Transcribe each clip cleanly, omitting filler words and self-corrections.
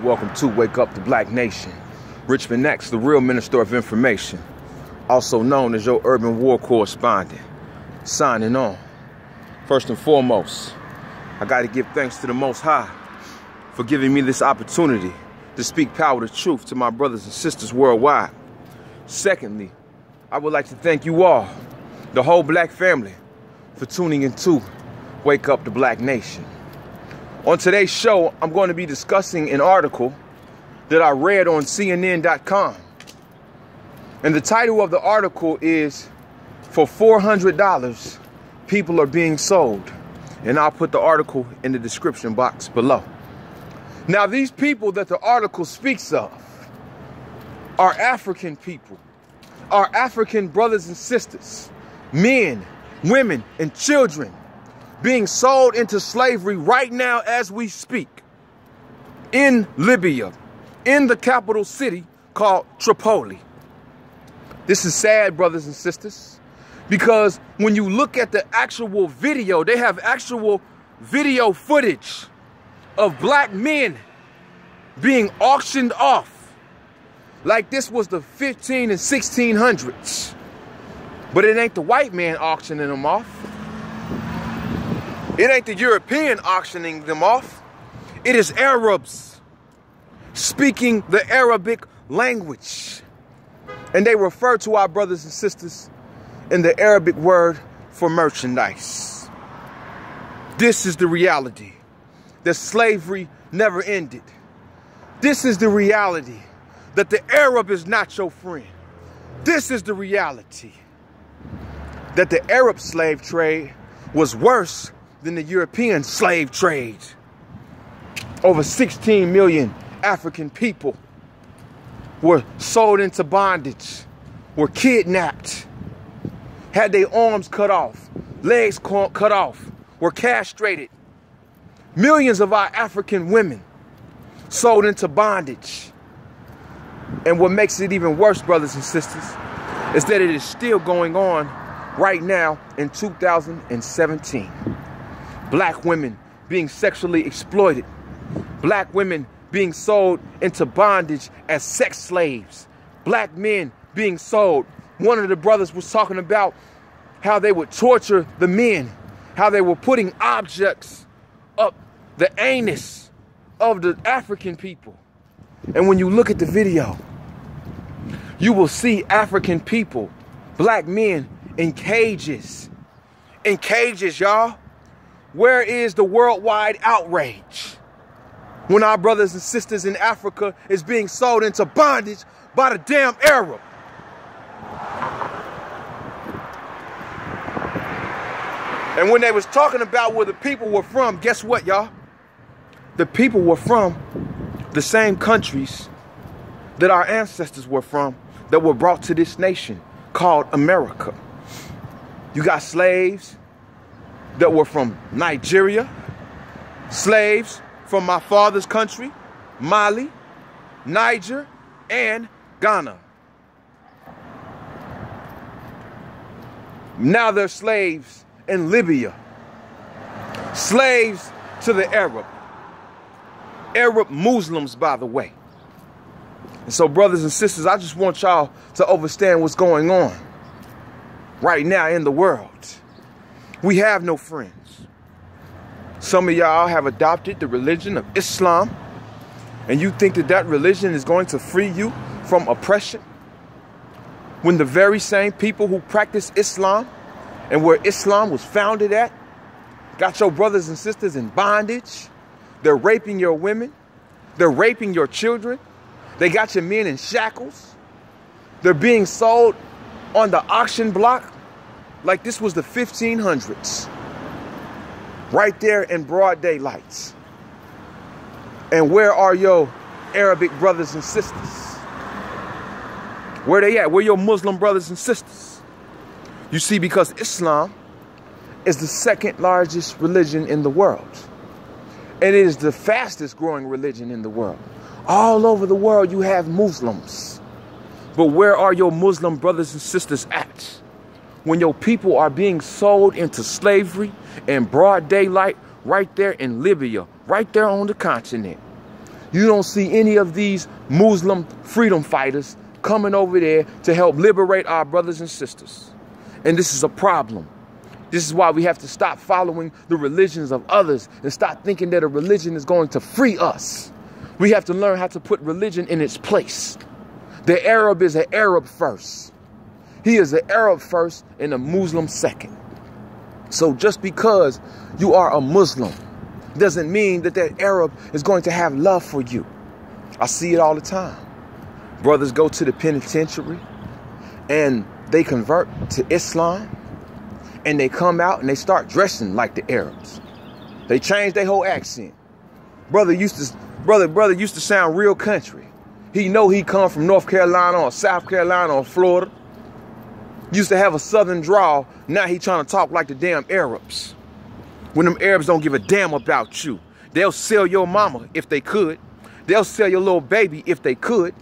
Welcome to Wake Up the Black Nation. Richmond THANX, the real minister of information, also known as your urban war correspondent, signing on. First and foremost, I got to give thanks to the Most High for giving me this opportunity to speak power to truth to my brothers and sisters worldwide. Secondly, I would like to thank you all, the whole black family, for tuning into Wake Up the Black Nation. On today's show, I'm going to be discussing an article that I read on CNN.com. And the title of the article is, "For $400, people are being sold." And I'll put the article in the description box below. Now, these people that the article speaks of are African people, are African brothers and sisters, men, women, and children being sold into slavery right now as we speak in Libya, in the capital city called Tripoli. This is sad, brothers and sisters, because when you look at the actual video, they have actual video footage of black men being auctioned off like this was the 15 and 1600s. But it ain't the white man auctioning them off. It ain't the European auctioning them off. It is Arabs speaking the Arabic language. And they refer to our brothers and sisters in the Arabic word for merchandise. This is the reality, that slavery never ended. This is the reality, that the Arab is not your friend. This is the reality, that the Arab slave trade was worse than the European slave trade. Over 16 million African people were sold into bondage, were kidnapped, had their arms cut off, legs cut off, were castrated. Millions of our African women sold into bondage. And what makes it even worse, brothers and sisters, is that it is still going on right now in 2017. Black women being sexually exploited. Black women being sold into bondage as sex slaves. Black men being sold. One of the brothers was talking about how they would torture the men, how they were putting objects up the anus of the African people. And when you look at the video, you will see African people, black men, in cages. In cages, y'all. Where is the worldwide outrage when our brothers and sisters in Africa is being sold into bondage by the damn Arab? And when they was talking about where the people were from, guess what, y'all? The people were from the same countries that our ancestors were from, that were brought to this nation called America. You got slaves that were from Nigeria, slaves from my father's country, Mali, Niger, and Ghana. Now they're slaves in Libya, slaves to the Arab Muslims, by the way. And so, brothers and sisters, I just want y'all to understand what's going on right now in the world. We have no friends. Some of y'all have adopted the religion of Islam, and you think that that religion is going to free you from oppression, when the very same people who practice Islam and where Islam was founded at got your brothers and sisters in bondage. They're raping your women. They're raping your children. They got your men in shackles. They're being sold on the auction block like this was the 1500s. Right there in broad daylight. And where are your Arabic brothers and sisters? Where they at? Where your Muslim brothers and sisters? You see, because Islam is the second largest religion in the world. And it is the fastest growing religion in the world. All over the world you have Muslims. But where are your Muslim brothers and sisters at? When your people are being sold into slavery in broad daylight right there in Libya, right there on the continent. You don't see any of these Muslim freedom fighters coming over there to help liberate our brothers and sisters. And this is a problem. This is why we have to stop following the religions of others and stop thinking that a religion is going to free us. We have to learn how to put religion in its place. The Arab is an Arab first. He is an Arab first and a Muslim second. So just because you are a Muslim doesn't mean that that Arab is going to have love for you. I see it all the time. Brothers go to the penitentiary and they convert to Islam and they come out and they start dressing like the Arabs. They change their whole accent. Brother used to sound real country. He know he come from North Carolina or South Carolina or Florida. Used to have a southern drawl. Now he trying to talk like the damn Arabs. When them Arabs don't give a damn about you. They'll sell your mama if they could. They'll sell your little baby if they could.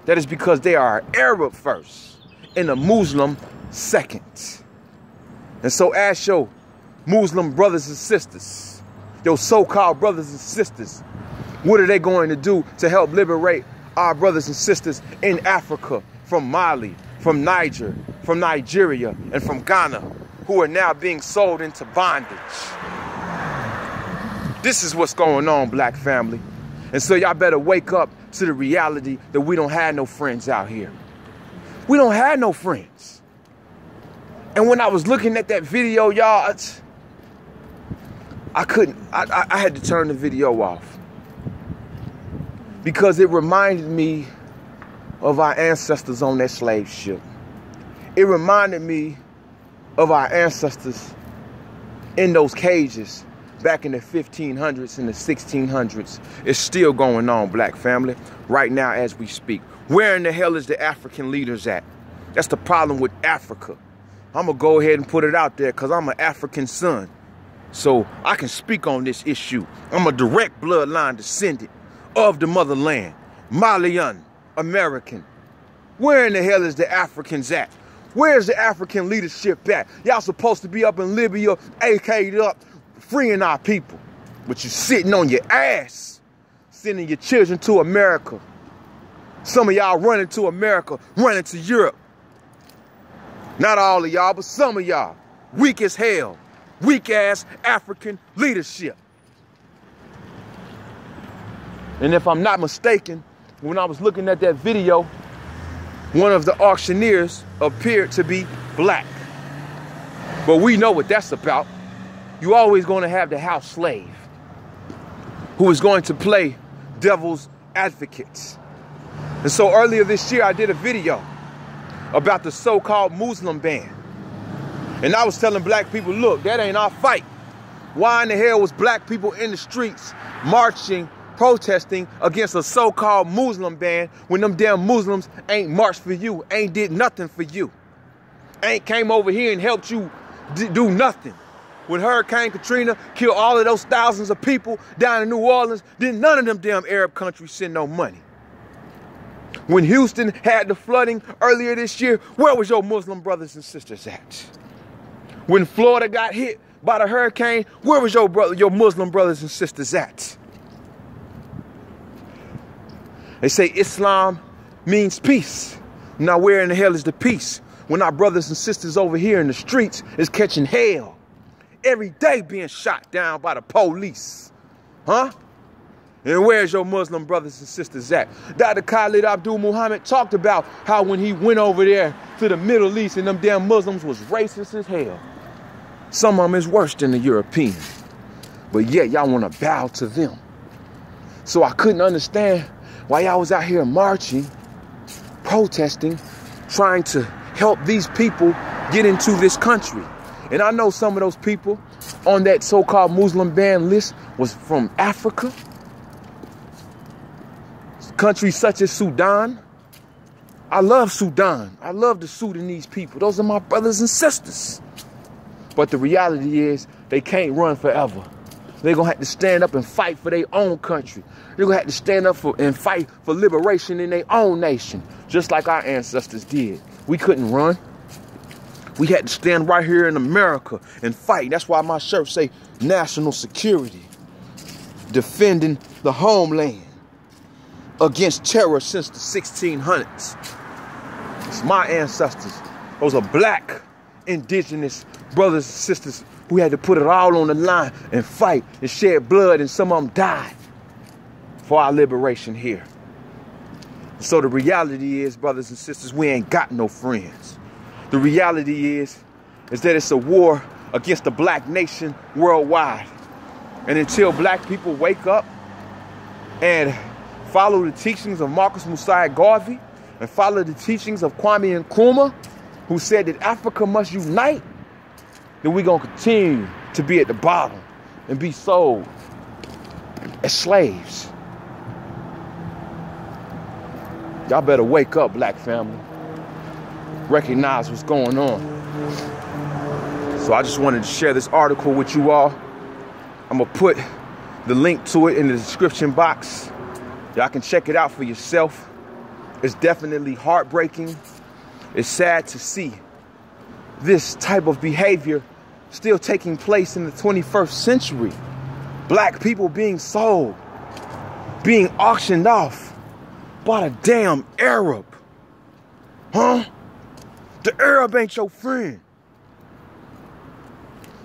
That is because they are Arab first and a Muslim second. And so ask your Muslim brothers and sisters, your so-called brothers and sisters, what are they going to do to help liberate our brothers and sisters in Africa, from Mali, from Niger, from Nigeria, and from Ghana, who are now being sold into bondage? This is what's going on, black family. And so y'all better wake up to the reality that we don't have no friends out here. We don't have no friends. And when I was looking at that video, y'all, I had to turn the video off. Because it reminded me of our ancestors on that slave ship. It reminded me of our ancestors in those cages back in the 1500s and the 1600s. It's still going on, black family, right now as we speak. Where in the hell is the African leaders at? That's the problem with Africa. I'm going to go ahead and put it out there because I'm an African son. So I can speak on this issue. I'm a direct bloodline descendant of the motherland, Malian, American. Where in the hell is the Africans at? Where's the African leadership at? Y'all supposed to be up in Libya, AK'd up, freeing our people. But you're sitting on your ass, sending your children to America. Some of y'all running to America, running to Europe. Not all of y'all, but some of y'all. Weak as hell. Weak ass African leadership. And if I'm not mistaken, when I was looking at that video, one of the auctioneers appeared to be black. But we know what that's about. You're always going to have the house slave who is going to play devil's advocate. And so earlier this year, I did a video about the so-called Muslim ban. And I was telling black people, look, that ain't our fight. Why in the hell was black people in the streets marching, protesting against a so-called Muslim ban when them damn Muslims ain't marched for you, ain't did nothing for you, ain't came over here and helped you do nothing? When Hurricane Katrina killed all of those thousands of people down in New Orleans, didn't none of them damn Arab countries send no money. When Houston had the flooding earlier this year, where was your Muslim brothers and sisters at? When Florida got hit by the hurricane, where was your Muslim brothers and sisters at? They say Islam means peace. Now where in the hell is the peace when our brothers and sisters over here in the streets is catching hell? Every day being shot down by the police. Huh? And where's your Muslim brothers and sisters at? Dr. Khalid Abdul Muhammad talked about how when he went over there to the Middle East and them damn Muslims was racist as hell. Some of them is worse than the Europeans. But yet y'all want to bow to them. So I couldn't understand why y'all was out here marching, protesting, trying to help these people get into this country. And I know some of those people on that so-called Muslim ban list was from Africa. Countries such as Sudan. I love Sudan. I love the Sudanese people. Those are my brothers and sisters. But the reality is they can't run forever. They're going to have to stand up and fight for their own country. They're going to have to stand up and fight for liberation in their own nation, just like our ancestors did. We couldn't run. We had to stand right here in America and fight. That's why my shirt say national security, defending the homeland. against terror since the 1600s. It's my ancestors. Those are black, indigenous brothers and sisters who had to put it all on the line and fight and shed blood, and some of them died for our liberation here. So the reality is, brothers and sisters, we ain't got no friends. The reality is that it's a war against the black nation worldwide. And until black people wake up and follow the teachings of Marcus Mosiah Garvey and follow the teachings of Kwame Nkrumah, who said that Africa must unite, then we're going to continue to be at the bottom and be sold as slaves. Y'all better wake up, black family. Recognize what's going on. So I just wanted to share this article with you all. I'm going to put the link to it in the description box. Y'all can check it out for yourself. It's definitely heartbreaking. It's sad to see this type of behavior still taking place in the 21st century. Black people being sold, being auctioned off by the damn Arab. Huh? The Arab ain't your friend.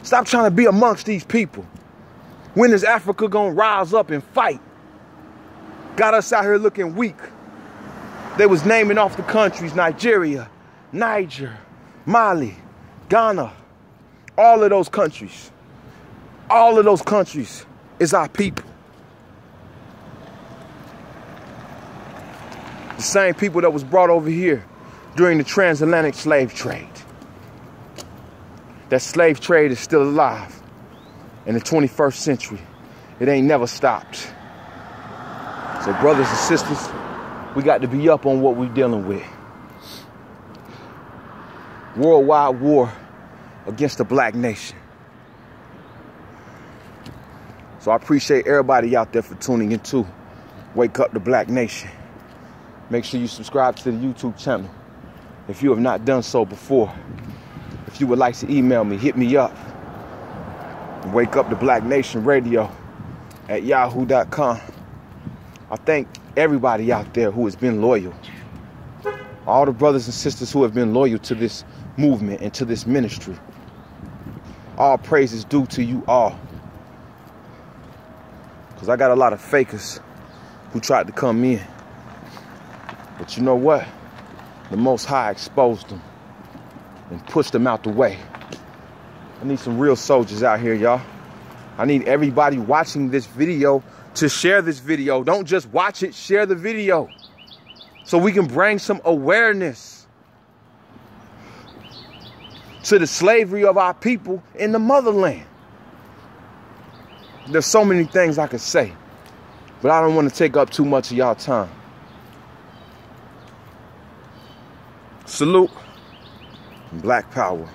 Stop trying to be amongst these people. When is Africa gonna rise up and fight? Got us out here looking weak. They was naming off the countries: Nigeria, Niger, Mali, Ghana. All of those countries. All of those countries is our people. The same people that was brought over here during the transatlantic slave trade. That slave trade is still alive in the 21st century. It ain't never stopped. So brothers and sisters, we got to be up on what we're dealing with. Worldwide war against the black nation. So I appreciate everybody out there for tuning in too. Wake up the black nation. Make sure you subscribe to the YouTube channel if you have not done so before. If you would like to email me, hit me up. Wake up the Black Nation Radio at yahoo.com. I thank everybody out there who has been loyal. All the brothers and sisters who have been loyal to this movement and to this ministry. All praise is due to you all. Because I got a lot of fakers who tried to come in. But you know what? The Most High exposed them and pushed them out the way. I need some real soldiers out here, y'all. I need everybody watching this video to share this video. Don't just watch it, share the video. So we can bring some awareness to the slavery of our people in the motherland. There's so many things I could say, but I don't want to take up too much of y'all time. Salute. Black power.